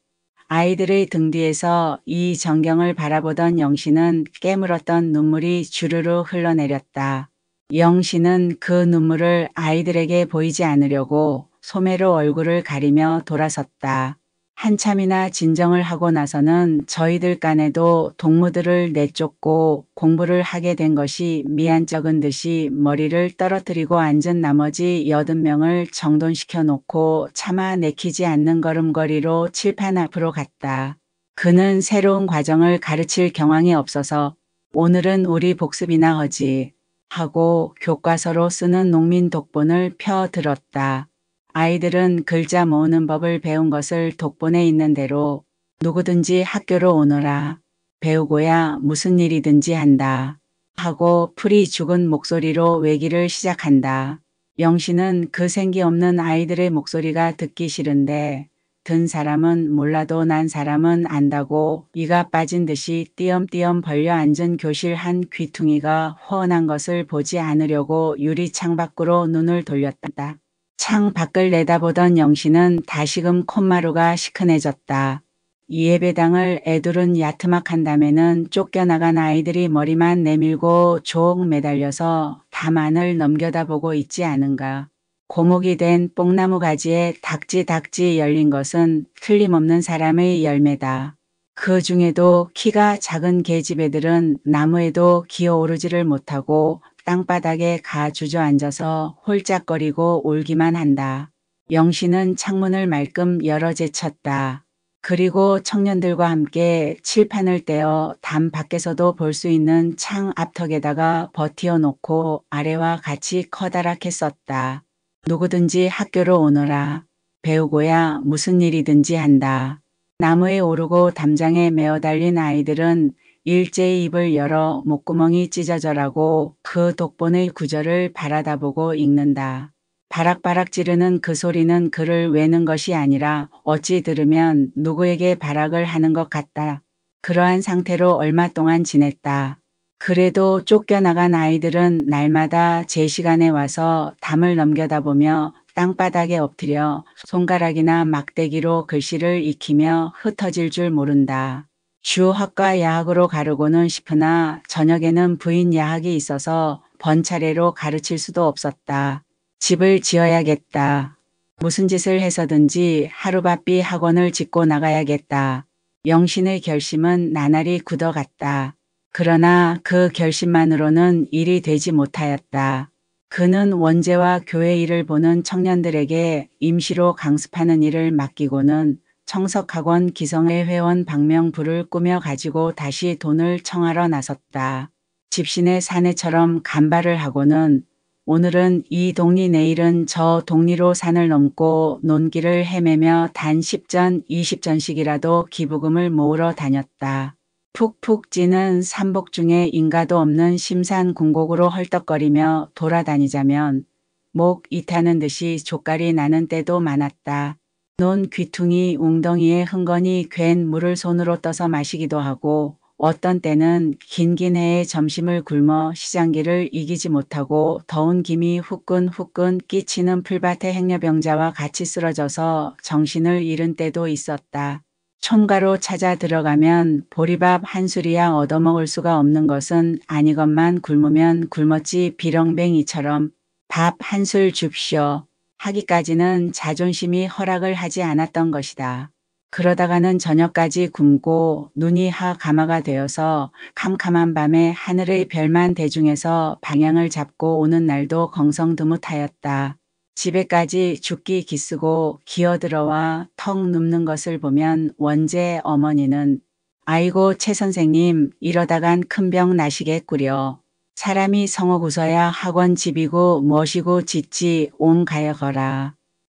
아이들의 등 뒤에서 이 전경을 바라보던 영신은 깨물었던 눈물이 주르르 흘러내렸다. 영신은 그 눈물을 아이들에게 보이지 않으려고 소매로 얼굴을 가리며 돌아섰다. 한참이나 진정을 하고 나서는 저희들 간에도 동무들을 내쫓고 공부를 하게 된 것이 미안쩍은 듯이 머리를 떨어뜨리고 앉은 나머지 80명을 정돈시켜 놓고 차마 내키지 않는 걸음걸이로 칠판 앞으로 갔다. 그는 새로운 과정을 가르칠 경황이 없어서 오늘은 우리 복습이나 하지 하고 교과서로 쓰는 농민 독본을 펴 들었다. 아이들은 글자 모으는 법을 배운 것을 독본에 있는 대로 누구든지 학교로 오너라. 배우고야 무슨 일이든지 한다. 하고 풀이 죽은 목소리로 외기를 시작한다. 영신은 그 생기 없는 아이들의 목소리가 듣기 싫은데 든 사람은 몰라도 난 사람은 안다고 이가 빠진 듯이 띄엄띄엄 벌려 앉은 교실 한 귀퉁이가 훤한 것을 보지 않으려고 유리창 밖으로 눈을 돌렸다. 창 밖을 내다보던 영신은 다시금 콧마루가 시큰해졌다. 예배당을 애둘은 야트막한 다음에는 쫓겨나간 아이들이 머리만 내밀고 조옥 매달려서 담 안을 넘겨다보고 있지 않은가. 고목이 된 뽕나무 가지에 닥지 열린 것은 틀림없는 사람의 열매다. 그 중에도 키가 작은 계집애들은 나무에도 기어오르지를 못하고 땅바닥에 가 주저앉아서 홀짝거리고 울기만 한다. 영신은 창문을 말끔 열어 제쳤다. 그리고 청년들과 함께 칠판을 떼어 담 밖에서도 볼 수 있는 창 앞턱에다가 버티어 놓고 아래와 같이 커다랗게 썼다. 누구든지 학교로 오너라. 배우고야 무슨 일이든지 한다. 나무에 오르고 담장에 메어 달린 아이들은 일제히 입을 열어 목구멍이 찢어져라고 그 독본의 구절을 바라다보고 읽는다. 바락바락 지르는 그 소리는 그를 외는 것이 아니라 어찌 들으면 누구에게 발악을 하는 것 같다. 그러한 상태로 얼마 동안 지냈다. 그래도 쫓겨나간 아이들은 날마다 제 시간에 와서 담을 넘겨다보며 땅바닥에 엎드려 손가락이나 막대기로 글씨를 익히며 흩어질 줄 모른다. 주 학과 야학으로 가르고는 싶으나 저녁에는 부인 야학이 있어서 번차례로 가르칠 수도 없었다. 집을 지어야겠다. 무슨 짓을 해서든지 하루바삐 학원을 짓고 나가야겠다. 영신의 결심은 나날이 굳어갔다. 그러나 그 결심만으로는 일이 되지 못하였다. 그는 원제와 교회 일을 보는 청년들에게 임시로 강습하는 일을 맡기고는 청석학원 기성회 회원 방명부를 꾸며 가지고 다시 돈을 청하러 나섰다. 집신의 사내처럼 간발을 하고는 오늘은 이 동리 내일은 저 동리로 산을 넘고 논길을 헤매며 단 10전 20전씩이라도 기부금을 모으러 다녔다. 푹푹 찌는 삼복 중에 인가도 없는 심산궁곡으로 헐떡거리며 돌아다니자면 목 이타는 듯이 족갈이 나는 때도 많았다. 논 귀퉁이 웅덩이에 흥건히 괜 물을 손으로 떠서 마시기도 하고 어떤 때는 긴긴 해에 점심을 굶어 시장기를 이기지 못하고 더운 김이 후끈후끈 끼치는 풀밭의 행려병자와 같이 쓰러져서 정신을 잃은 때도 있었다. 촌가로 찾아 들어가면 보리밥 한 수리야 얻어먹을 수가 없는 것은 아니건만 굶으면 굶었지 비렁뱅이처럼 밥 한 술 줍쇼 하기까지는 자존심이 허락을 하지 않았던 것이다. 그러다가는 저녁까지 굶고 눈이 하가마가 되어서 캄캄한 밤에 하늘의 별만 대중에서 방향을 잡고 오는 날도 경성드뭇하였다. 집에까지 죽기 기쓰고 기어들어와 턱 눕는 것을 보면 원재 어머니는 아이고 최 선생님 이러다간 큰 병 나시겠구려. 사람이 성옥 웃어야 학원 집이고 멋이고 짓지 온 가여거라.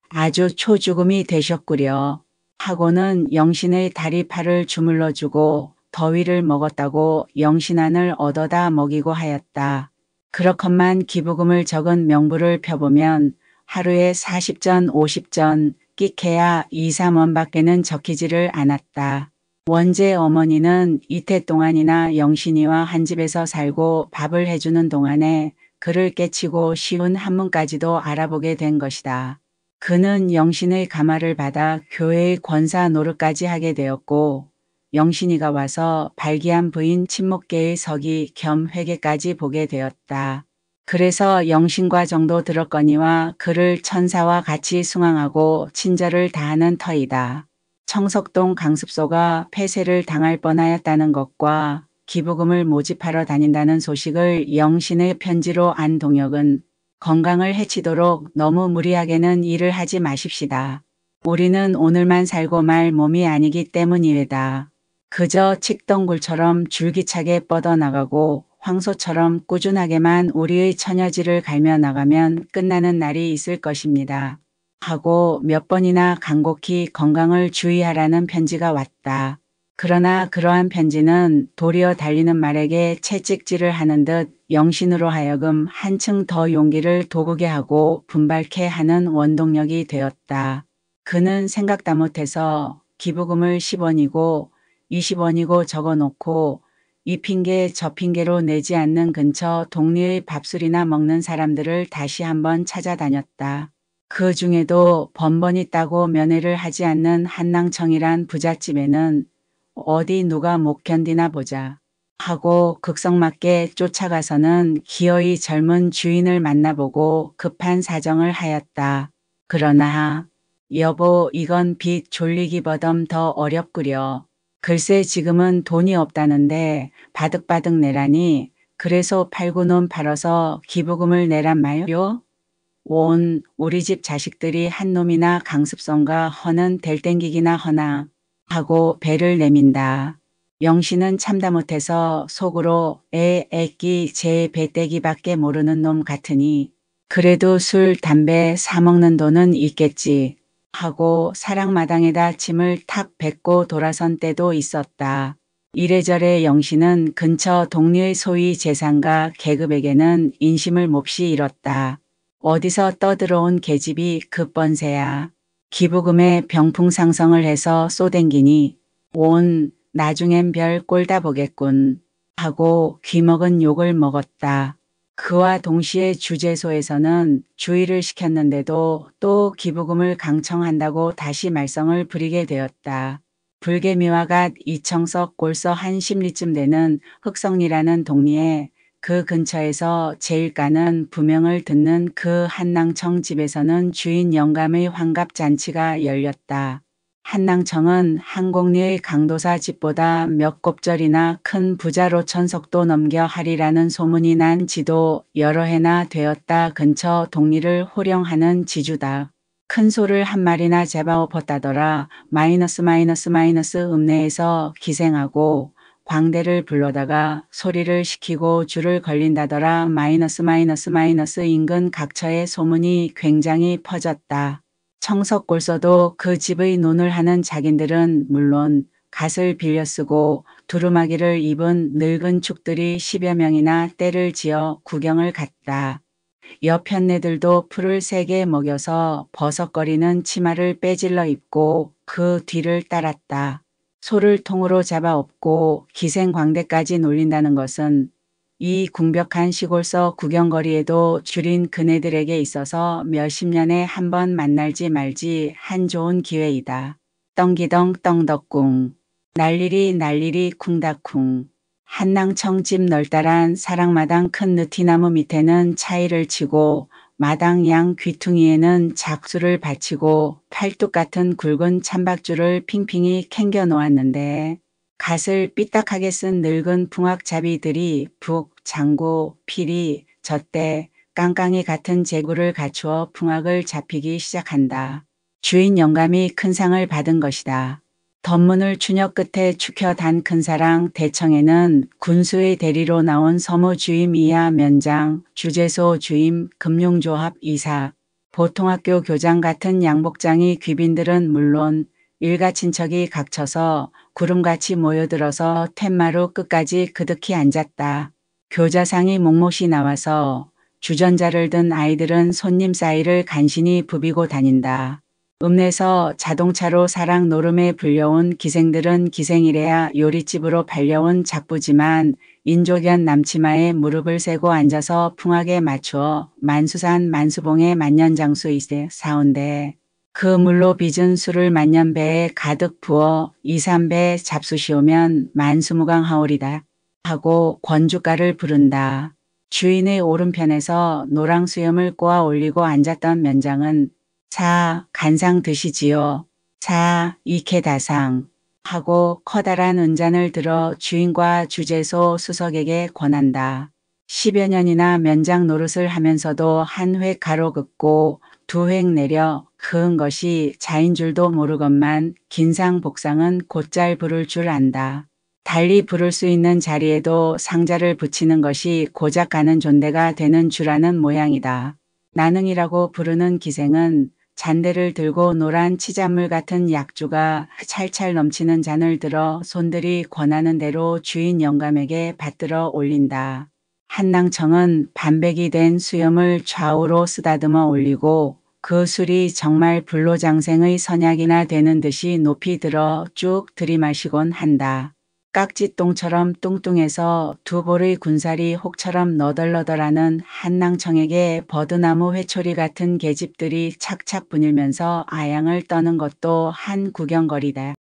아주 초죽음이 되셨구려. 하고는 영신의 다리팔을 주물러주고 더위를 먹었다고 영신안을 얻어다 먹이고 하였다. 그렇건만 기부금을 적은 명부를 펴보면 하루에 40전 50전 끼케야 2, 3원밖에는 적히지를 않았다. 원재 어머니는 이태 동안이나 영신이와 한 집에서 살고 밥을 해주는 동안에 그를 깨치고 쉬운 한문까지도 알아보게 된 것이다. 그는 영신의 가마를 받아 교회의 권사 노릇까지 하게 되었고 영신이가 와서 발기한 부인 친목계의 서기 겸 회계까지 보게 되었다. 그래서 영신과 정도 들었거니와 그를 천사와 같이 숭앙하고 친절을 다하는 터이다. 청석동 강습소가 폐쇄를 당할 뻔하였다는 것과 기부금을 모집하러 다닌다는 소식을 영신의 편지로 안 동혁은 건강을 해치도록 너무 무리하게는 일을 하지 마십시다. 우리는 오늘만 살고 말 몸이 아니기 때문이외다. 그저 칡덩굴처럼 줄기차게 뻗어나가고 황소처럼 꾸준하게만 우리의 처녀지를 갈며 나가면 끝나는 날이 있을 것입니다. 하고 몇 번이나 간곡히 건강을 주의하라는 편지가 왔다. 그러나 그러한 편지는 도리어 달리는 말에게 채찍질을 하는 듯 영신으로 하여금 한층 더 용기를 돋구게 하고 분발케 하는 원동력이 되었다. 그는 생각다 못해서 기부금을 10원이고 20원이고 적어놓고 이 핑계 저 핑계로 내지 않는 근처 동리의 밥술이나 먹는 사람들을 다시 한번 찾아다녔다. 그 중에도 번번이 따고 면회를 하지 않는 한낭청이란 부잣집에는 어디 누가 못 견디나 보자 하고 극성맞게 쫓아가서는 기어이 젊은 주인을 만나보고 급한 사정을 하였다. 그러나 여보 이건 빚 졸리기보덤 더 어렵구려. 글쎄 지금은 돈이 없다는데 바득바득 내라니 그래서 팔고놈 팔아서 기부금을 내란 말요? 온 우리 집 자식들이 한 놈이나 강습성과 허는 델땡기기나 허나 하고 배를 내민다. 영신은 참다 못해서 속으로 애끼 제 배떼기밖에 모르는 놈 같으니 그래도 술 담배 사먹는 돈은 있겠지 하고 사랑마당에다 침을 탁 뱉고 돌아선 때도 있었다. 이래저래 영신은 근처 동리의 소위 재산가 계급에게는 인심을 몹시 잃었다. 어디서 떠들어온 계집이 급번세야. 기부금에 병풍상성을 해서 쏘댕기니 온 나중엔 별 꼴다 보겠군 하고 귀먹은 욕을 먹었다. 그와 동시에 주재소에서는 주의를 시켰는데도 또 기부금을 강청한다고 다시 말썽을 부리게 되었다. 불개미와 갓 이청석 골서 한 10리쯤 되는 흑성리라는 동리에 그 근처에서 제일 까는 부명을 듣는 그 한낭청 집에서는 주인 영감의 환갑잔치가 열렸다. 한낭청은 한곡리의 강도사 집보다 몇 곱절이나 큰 부자로 천석도 넘겨 하리라는 소문이 난 지도 여러 해나 되었다. 근처 동리를 호령하는 지주다. 큰 소를 한 마리나 잡아엎었다더라. 마이너스 읍내에서 기생하고 광대를 불러다가 소리를 시키고 줄을 걸린다더라. 마이너스 인근 각처에 소문이 굉장히 퍼졌다. 청석골서도 그 집의 논을 하는 자긴들은 물론 갓을 빌려 쓰고 두루마기를 입은 늙은 축들이 10여 명이나 떼를 지어 구경을 갔다. 옆 현네들도 풀을 3개 먹여서 버석거리는 치마를 빼질러 입고 그 뒤를 따랐다. 소를 통으로 잡아 엎고 기생광대까지 놀린다는 것은 이 궁벽한 시골서 구경거리에도 줄인 그네들에게 있어서 몇십 년에 한 번 만날지 말지 한 좋은 기회이다. 떵기덩 떡덕궁 날리리 쿵닥쿵. 한낭청 집 널따란 사랑마당 큰 느티나무 밑에는 차이를 치고 마당 양 귀퉁이에는 작수를 받치고 팔뚝 같은 굵은 찬박줄을 핑핑이 캥겨 놓았는데 갓을 삐딱하게 쓴 늙은 풍악잡이들이 북, 장구, 피리, 젖대, 깡깡이 같은 제구를 갖추어 풍악을 잡히기 시작한다. 주인 영감이 큰 상을 받은 것이다. 덧문을 추녀 끝에 축혀 단 큰사랑 대청에는 군수의 대리로 나온 서무 주임 이하 면장, 주재소 주임, 금융조합 이사, 보통학교 교장 같은 양복장이 귀빈들은 물론 일가 친척이 각쳐서 구름같이 모여들어서 텐마루 끝까지 그득히 앉았다. 교자상이 목못이 나와서 주전자를 든 아이들은 손님 사이를 간신히 부비고 다닌다. 읍내서 자동차로 사랑 노름에 불려온 기생들은 기생이래야 요릿집으로 발려온 작부지만 인조견 남치마에 무릎을 세고 앉아서 풍악에 맞추어 만수산 만수봉의 만년장수이세 사온데 그 물로 빚은 술을 만년배에 가득 부어 2, 3배 잡수시오면 만수무강하오리다 하고 권주가를 부른다. 주인의 오른편에서 노랑수염을 꼬아 올리고 앉았던 면장은 자, 간상 드시지요. 자, 이케다상 하고 커다란 은잔을 들어 주인과 주재소 수석에게 권한다. 10여 년이나 면장 노릇을 하면서도 한 획 가로 긋고 두 획 내려 그은 것이 자인 줄도 모르건만 긴상 복상은 곧잘 부를 줄 안다. 달리 부를 수 있는 자리에도 상자를 붙이는 것이 고작 가는 존대가 되는 줄 아는 모양이다. 나능이라고 부르는 기생은 잔대를 들고 노란 치자물 같은 약주가 찰찰 넘치는 잔을 들어 손들이 권하는 대로 주인 영감에게 받들어 올린다. 한낭청은 반백이 된 수염을 좌우로 쓰다듬어 올리고 그 술이 정말 불로장생의 선약이나 되는 듯이 높이 들어 쭉 들이마시곤 한다. 깍지똥처럼 뚱뚱해서 두 볼의 군살이 혹처럼 너덜너덜하는 한낭청에게 버드나무 회초리 같은 계집들이 착착 분일면서 아양을 떠는 것도 한 구경거리다.